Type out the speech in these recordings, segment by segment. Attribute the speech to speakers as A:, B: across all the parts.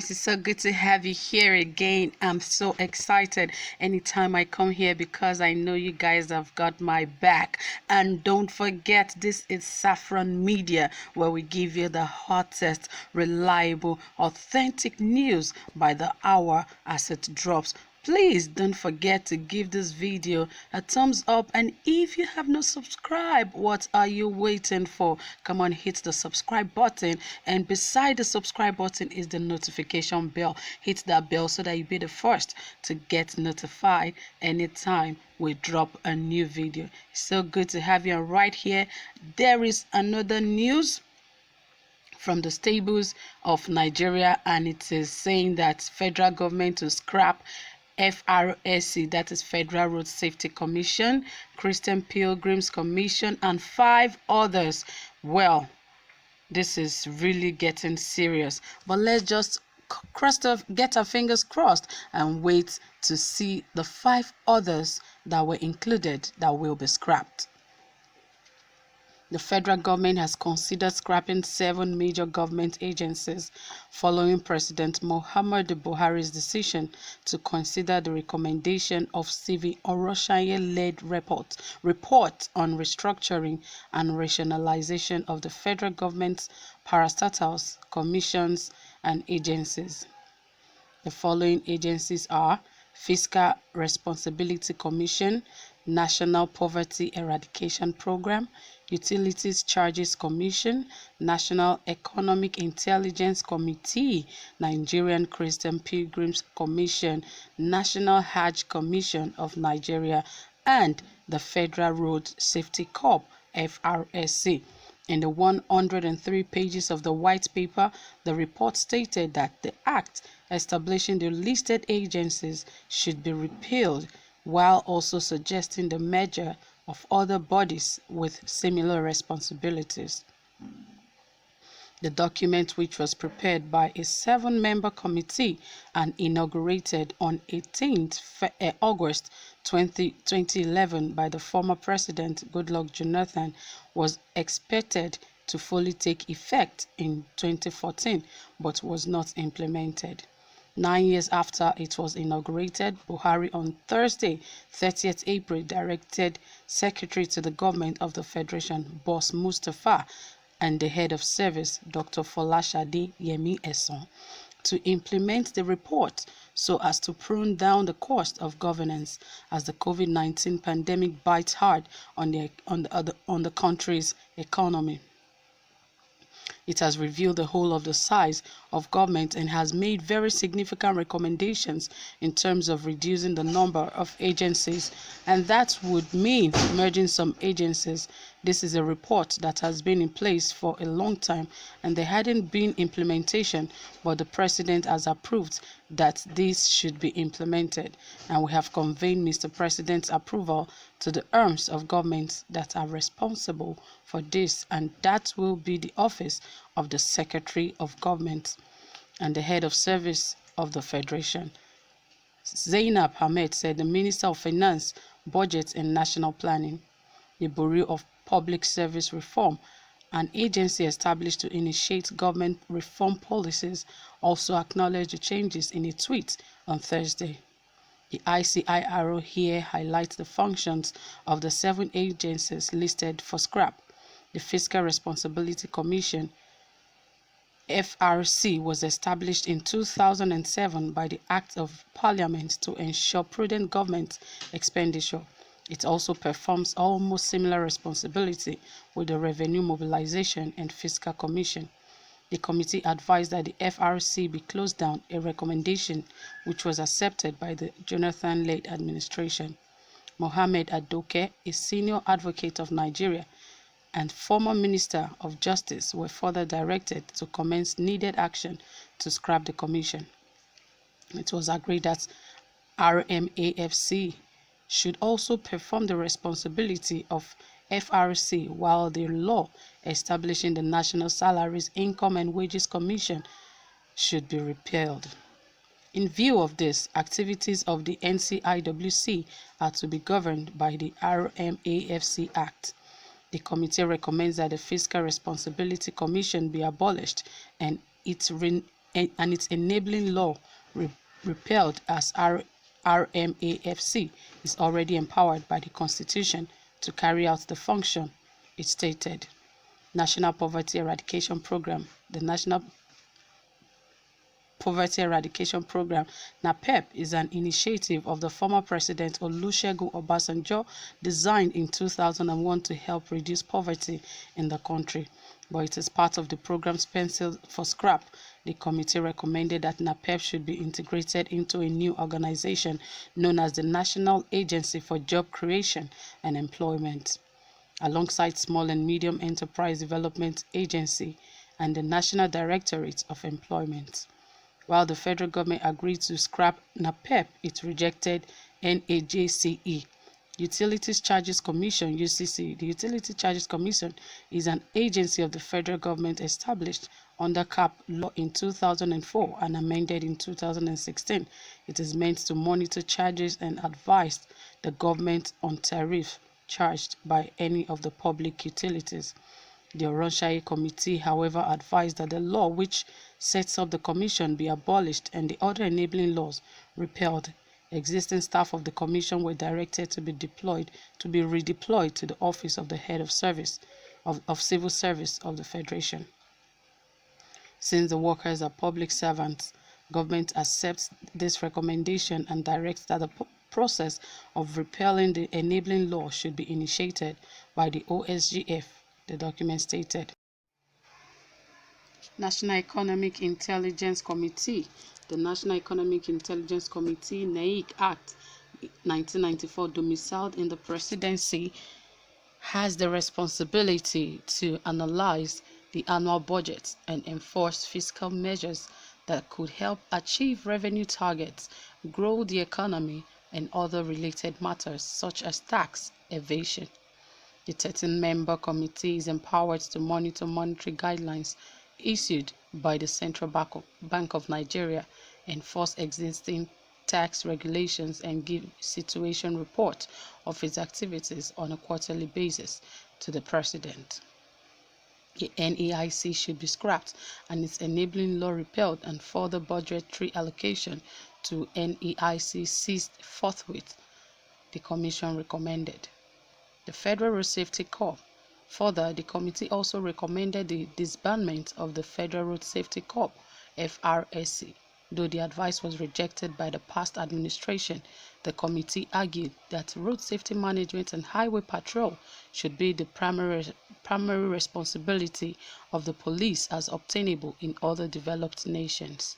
A: guys, it's so good to have you here again. I'm so excited anytime I come here because I know you guys have got my back. And don't forget, this is Saffron Media, where we give you the hottest, reliable, authentic news by the hour as it drops. Please don't forget to give this video a thumbs up, and if you have not subscribed, what are you waiting for? Come on, hit the subscribe button, and beside the subscribe button is the notification bell. Hit that bell so that you'll be the first to get notified anytime we drop a new video. It's so good to have you right here. There is another news from the stables of Nigeria, and it is saying that federal government to scrap FRSC, that is Federal Road Safety Commission, Christian Pilgrims Commission, and 5 others. Well, this is really getting serious, but let's just get our fingers crossed and wait to see the 5 others that were included that will be scrapped. The federal government has considered scrapping 7 major government agencies following President Muhammadu Buhari's decision to consider the recommendation of Civil Orosanye-led report on restructuring and rationalization of the federal government's parastatals, commissions, and agencies. The following agencies are Fiscal Responsibility Commission, National Poverty Eradication Program, Utilities Charges Commission, National Economic Intelligence Committee, Nigerian Christian Pilgrims Commission, National Hajj Commission of Nigeria, and the Federal Road Safety Corps, FRSC. In the 103 pages of the white paper, the report stated that the act establishing the listed agencies should be repealed, while also suggesting the merger of other bodies with similar responsibilities. The document, which was prepared by a 7-member committee and inaugurated on 18th August 2011 by the former President Goodluck Jonathan, was expected to fully take effect in 2014 but was not implemented. 9 years after it was inaugurated, Buhari on Thursday, 30th April, directed Secretary to the Government of the Federation, Boss Mustapha, and the Head of Service, Dr. Folashade Yemi Eson, to implement the report so as to prune down the cost of governance as the COVID-19 pandemic bites hard on the country's economy. It has revealed the whole of the size of government and has made very significant recommendations in terms of reducing the number of agencies, and that would mean merging some agencies. This is a report that has been in place for a long time, and there hadn't been implementation, but the President has approved that this should be implemented, and we have conveyed Mr. President's approval to the arms of government that are responsible for this, and that will be the office of the Secretary of Government and the Head of Service of the Federation. Zainab Ahmed said the Minister of Finance, Budget and National Planning, the Bureau of Public Service Reform, an agency established to initiate government reform policies, also acknowledged the changes in a tweet on Thursday. The ICIRO here highlights the functions of the 7 agencies listed for scrap. The Fiscal Responsibility Commission, FRC, was established in 2007 by the Act of Parliament to ensure prudent government expenditure. It also performs almost similar responsibility with the Revenue Mobilization and Fiscal Commission. The committee advised that the FRC be closed down, a recommendation which was accepted by the Jonathan-led administration. Mohammed Adoke, a senior advocate of Nigeria and former Minister of Justice, were further directed to commence needed action to scrap the commission. It was agreed that RMAFC should also perform the responsibility of FRC, while the law establishing the National Salaries, Income and Wages Commission should be repealed. In view of this, activities of the NCIWC are to be governed by the RMAFC Act. The committee recommends that the Fiscal Responsibility Commission be abolished and its and its enabling law repealed as RMAFC is already empowered by the Constitution to carry out the function it stated. National Poverty Eradication Program. The National Poverty Eradication Program, NAPEP, is an initiative of the former President Olusegun Obasanjo, designed in 2001 to help reduce poverty in the country. But it is part of the program's pencil for scrap. The committee recommended that NAPEP should be integrated into a new organization known as the National Agency for Job Creation and Employment, alongside Small and Medium Enterprise Development Agency and the National Directorate of Employment. While the federal government agreed to scrap NAPEP, it rejected NAJCE. Utilities Charges Commission (UCC). The Utility Charges Commission is an agency of the federal government established under CAP law in 2004 and amended in 2016. It is meant to monitor charges and advise the government on tariff charged by any of the public utilities. The Oronsaye Committee, however, advised that the law which sets up the commission be abolished and the other enabling laws repealed. Existing staff of the commission were directed to be redeployed to the office of the head of civil service of the Federation. Since the workers are public servants, government accepts this recommendation and directs that the process of repealing the enabling law should be initiated by the OSGF, the document stated. National Economic Intelligence Committee. The National Economic Intelligence Committee, NEIC Act 1994, domiciled in the Presidency, has the responsibility to analyze the annual budget and enforce fiscal measures that could help achieve revenue targets, grow the economy, and other related matters such as tax evasion. The 13-member committee is empowered to monitor monetary guidelines issued by the Central Bank of Nigeria, enforce existing tax regulations, and give situation report of its activities on a quarterly basis to the President. The NEIC should be scrapped and its enabling law repealed, and further budgetary allocation to NEIC ceased forthwith, the Commission recommended. The Federal Road Safety Corps. Further, the committee also recommended the disbandment of the Federal Road Safety Corps, FRSC. Though the advice was rejected by the past administration, the committee argued that road safety management and highway patrol should be the primary responsibility of the police as obtainable in other developed nations.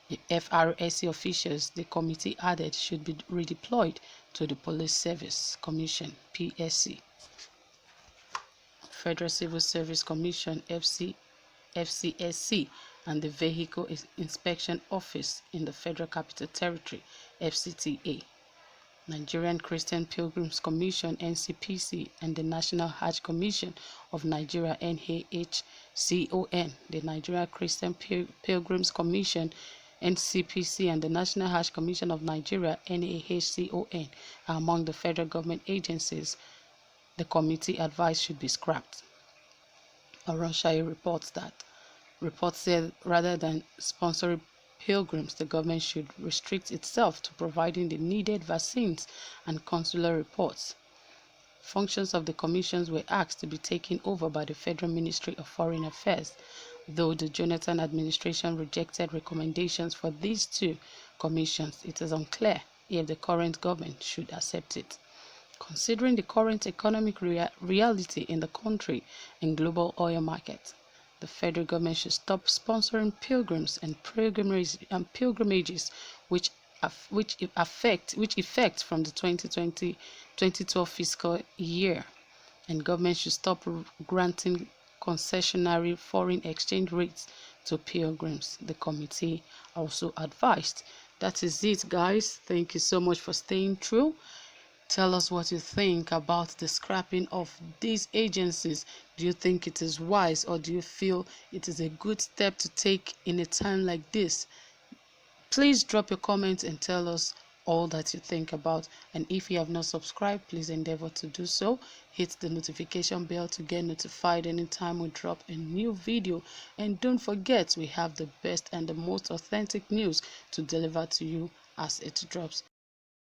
A: The FRSC officials, the committee added, should be redeployed to the Police Service Commission, PSC. Federal Civil Service Commission, FCSC, and the Vehicle Inspection Office in the Federal Capital Territory, FCTA. Nigerian Christian Pilgrims Commission, NCPC, and the National Hajj Commission of Nigeria, NHCON. The Nigerian Christian Pilgrims Commission, NCPC, and the National Hajj Commission of Nigeria, NAHCON, are among the federal government agencies the committee advised should be scrapped. Oronsaye reports said rather than sponsoring pilgrims, the government should restrict itself to providing the needed vaccines and consular reports. Functions of the commissions were asked to be taken over by the Federal Ministry of Foreign Affairs, though the Jonathan administration rejected recommendations for these two commissions. It is unclear if the current government should accept it. Considering the current economic reality in the country and global oil market, the federal government should stop sponsoring pilgrims and pilgrimages which effect from the 2020-2012 fiscal year, and government should stop granting concessionary foreign exchange rates to pilgrims, the committee also advised. That is it, guys. Thank you so much for staying true. Tell us what you think about the scrapping of these agencies. Do you think it is wise, or do you feel it is a good step to take in a time like this? Please drop your comments and tell us all that you think about. And if you have not subscribed, please endeavor to do so. Hit the notification bell to get notified anytime we drop a new video. And don't forget, we have the best and the most authentic news to deliver to you as it drops.